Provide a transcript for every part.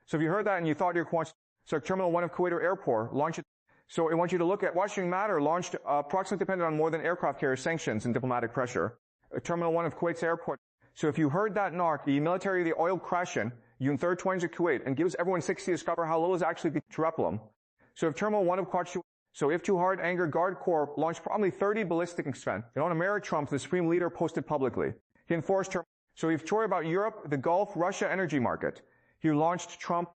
So if you heard that and you thought your so Terminal 1 of Kuwait Airport launched it. So I want you to look at Washington Matter launched approximately dependent on more than aircraft carrier sanctions and diplomatic pressure. Terminal 1 of Kuwait's airport. So if you heard that knock, the military, the oil crashing, June 3rd, 20 Kuwait, and gives everyone 60 to discover how little is actually the Jerusalem. So if Terminal 1 of Kuwait, so if too hard anger Guard Corps launched probably 30 ballistic extent. And on America, Trump, the Supreme Leader, posted publicly. He enforced so we've story about Europe, the Gulf, Russia energy market. He launched Trump.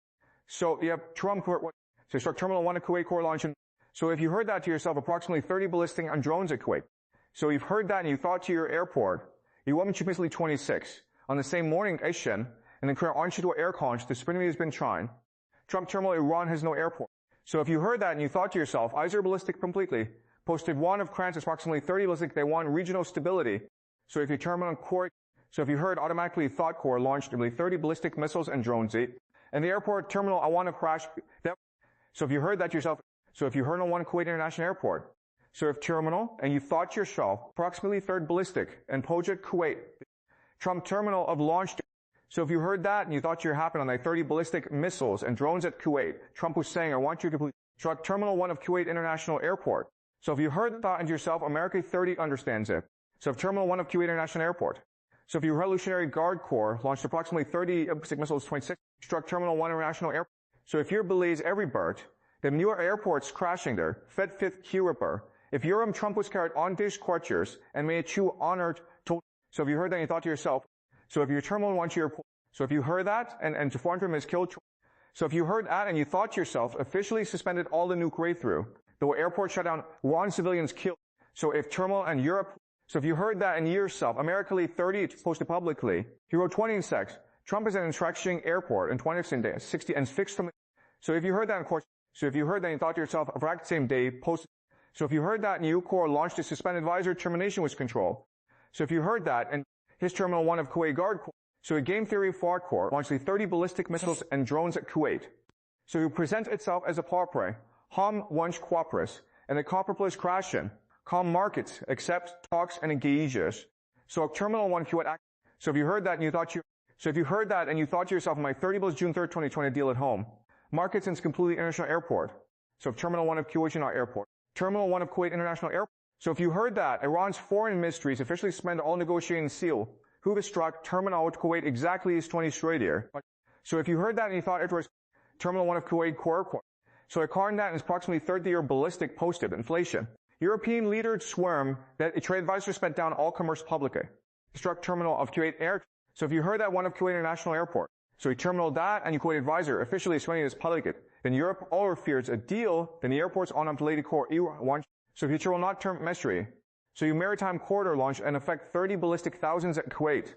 So you have Trump, so struck Terminal 1 of Kuwait Corps launching. So if you heard that to yourself, approximately 30 ballistic on drones at Kuwait. So you've heard that and you thought to your airport, you want me to basically 26. On the same morning, Asian, and then current onshore to air launch, the Supreme has been trying. Trump Terminal, Iran has no airport. So if you heard that and you thought to yourself, Iser ballistic completely, posted one of France approximately 30 ballistic, they want regional stability. So if you Terminal Corps, so if you heard automatically Thought Corps launched nearly 30 ballistic missiles and drones, and the airport terminal, I want to crash. So if you heard that yourself, so if you heard on one Kuwait International Airport, so if terminal, and you thought to yourself, approximately third ballistic, and Pojat Kuwait, Trump terminal of launched. So if you heard that and you thought you were happening on like 30 ballistic missiles and drones at Kuwait, Trump was saying, I want you to complete struck Terminal 1 of Kuwait International Airport. So if you heard that thought into yourself, America 30 understands it. So if Terminal 1 of Kuwait International Airport. So if your Revolutionary Guard Corps launched approximately 30 ballistic missiles, 26, struck Terminal 1 International Airport. So if your believes every bird, the newer airports crashing there, Fed Fifth Q-Ripper. If Urim Trump was carried on dish courtiers and may chew honored to. So if you heard that and you thought to yourself, so if your Terminal 1 to your, so if you heard that and Jafar has killed. So if you heard that and you thought to yourself, officially suspended all the nuke way through, the airport shut down, one civilians killed. So if Terminal and Europe, so if you heard that and yourself, America 30 posted publicly, he wrote 20 in sex. Trump is an instruction airport in 20th day, 60 and fixed from. So if you heard that, of course, so if you heard that and you thought to yourself, of the same day, posted. So if you heard that and EU Corps launched a suspended advisor termination with control. So if you heard that and his Terminal 1 of Kuwait Guard Corps, so a game theory Far Corps launched 30 ballistic missiles and drones at Kuwait. So you present itself as a power play, hom once quapris, and the copper place crashing. Calm markets, accept talks and engages. So Terminal 1 Kuwait. So if you heard that and you thought so if you heard that and you thought to yourself, my 30 bills June 3rd, 2020 deal at home. Markets and completely international airport. So if Terminal 1 of Kuwait Airport. Terminal 1 of Kuwait International Airport. So if you heard that, Iran's foreign ministries officially suspended all negotiating seal. Who was struck Terminal of Kuwait exactly as 20 straight here. So if you heard that and you thought it was Terminal 1 of Kuwait Core. So according to that is approximately 30-year ballistic posted inflation. European leaders swarm that a trade advisor spent down all commerce publicly. Struck Terminal of Kuwait Air. So if you heard that one of Kuwait International Airport. So you terminal that and you Kuwait advisor officially swearing as public. Then Europe all fears a deal, then the airport's on up to Lady Core. So if you will not term mystery. So you maritime corridor launch and affect 30 ballistic thousands at Kuwait.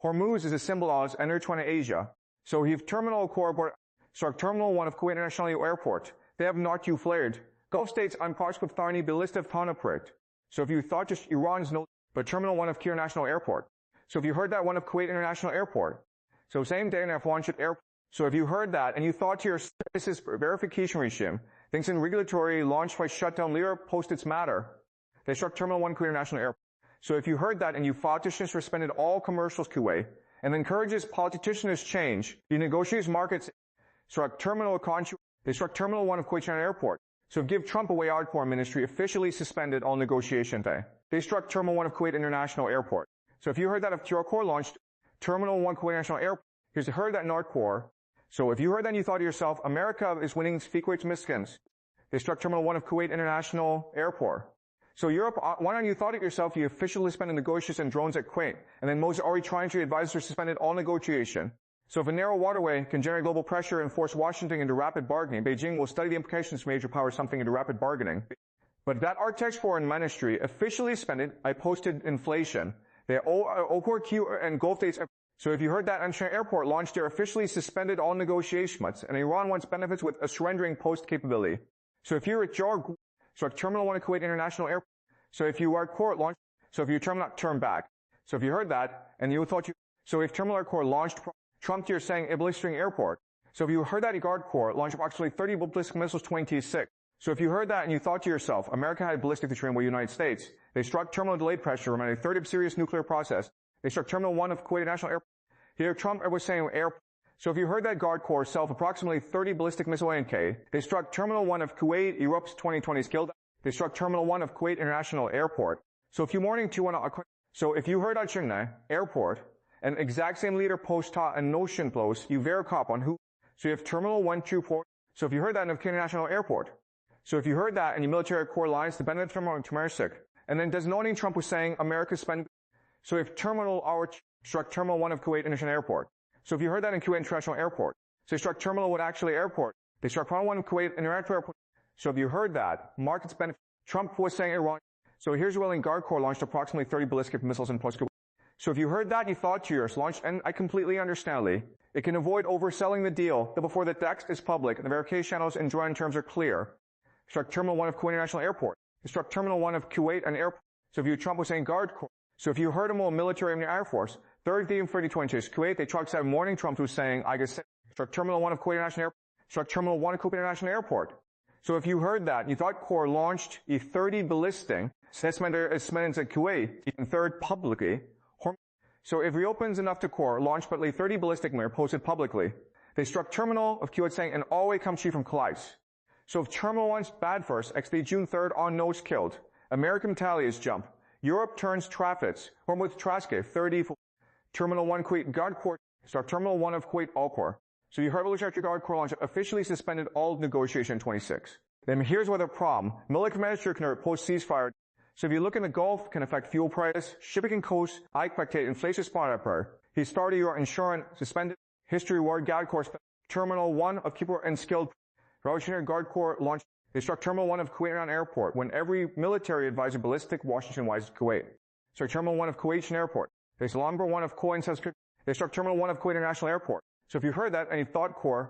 Hormuz is a symbol of enter 20 Asia. So you've terminal corridor, struck Terminal 1 of Kuwait International Airport. They have not you flared. Gulf states on parts with Tharni ballistic Thanaprate. So if you thought just Iran's no, but Terminal 1 of Kir National Airport. So if you heard that one of Kuwait International Airport. So same day in F1 Airport. So if you heard that and you thought to your services verification regime, things in regulatory launched by shutdown Lira post its matter. They struck Terminal 1 Kuwait International Airport. So if you heard that and you politicians suspended all commercials Kuwait and encourages politicians change, the negotiators markets struck Terminal they struck Terminal 1 of Kuwait International Airport. So give Trump a way out foreign ministry officially suspended all negotiation day. They struck Terminal 1 of Kuwait International Airport. So if you heard that of Kir Corps launched Terminal 1 Kuwait International Airport, here's heard that North Corps. So if you heard that and you thought to yourself, America is winning Kuwait's Miskins. They struck Terminal 1 of Kuwait International Airport. So Europe, why don't you thought it yourself, you officially suspended negotiations and drones at Kuwait. And then Moses already trying to advisors suspended all negotiation. So if a narrow waterway can generate global pressure and force Washington into rapid bargaining, Beijing will study the implications of major power something into rapid bargaining. But that Arctic's foreign ministry officially suspended, I posted inflation. They OQRQ and Gulf states. So if you heard that International Airport launched their officially suspended all negotiations, and Iran wants benefits with a surrendering post capability. So if you're at your, so at Terminal 1 of Kuwait International Airport, so if you are court launched, so if you turn back. So if you heard that, and you thought so if Terminal Airport launched, Trump you're saying a blistering airport. So if you heard that Guard Corps launched approximately 30 ballistic missiles 26. So if you heard that and you thought to yourself, America had ballistic to train with the United States, they struck terminal delayed pressure from a third of serious nuclear process. They struck Terminal 1 of Kuwait National Airport. Here Trump was saying So if you heard that Guard Corps self approximately 30 ballistic missile ANK, they struck Terminal 1 of Kuwait, Europe's 2020 skilled. They struck Terminal 1 of Kuwait International Airport. So if you heard at Chengna Airport, an exact same leader post ta and notion flows, you vericop on who. So you have Terminal 1, 2 port. So if you heard that in Kuwait International Airport. So if you heard that in your military core lines, the benefit from Tamarsik, and then designating Trump was saying America spend. So if Terminal R struck Terminal 1 of Kuwait International Airport. So if you heard that in Kuwait International Airport. So they struck Terminal 1 actually airport. They struck Terminal 1 of Kuwait International Airport. So if you heard that, markets benefit. Trump was saying Iran. So here's where Guard Corps launched approximately 30 ballistic missiles in post-Kuwait. So if you heard that, you thought to yours, launched, and I completely understandably, it can avoid overselling the deal that before the text is public and the verification channels and joint terms are clear. Struck Terminal 1 of Kuwait International Airport. It struck Terminal 1 of Kuwait and Airport. So if you Trump was saying Guard Corps. So if you heard him all military and Air Force, 30 and 3020 Kuwait, they trucked 7 morning Trump was saying, I guess, struck Terminal 1 of Kuwait International Airport. Struck Terminal 1 of Kuwait International Airport. So if you heard that, you thought Corps launched a 30 ballistic, Sesmender in Kuwait, even third publicly. So if reopens enough to Corps, launched but 30 ballistic mirror posted publicly. They struck Terminal of Kuwait saying, and all way comes chief from Calais. So if Terminal 1's bad first, XD June 3rd on nose killed. American retaliates jump. Europe turns traffics. Hormuz Traske, 30. Terminal 1 Kuwait Guard Corps, struck Terminal 1 of Kuwait All Corps. So you heard Revolutionary Guard Corps launch officially suspended all negotiation in 26. Then here's where the problem. Military manager can post ceasefire. So if you look in the Gulf, can affect fuel prices, shipping and coast, I expected inflation spot up there. He started your insurance, suspended, history reward, Guard Corps, Terminal 1 of Kipur and skilled. Revolutionary Guard Corps launched, they struck Terminal 1 of Kuwait International Airport when every military advisor ballistic Washington-wise Kuwait. So Terminal 1 of Kuwait International Airport. They struck Terminal 1 of Kuwait International Airport. So if you heard that and you thought Corps,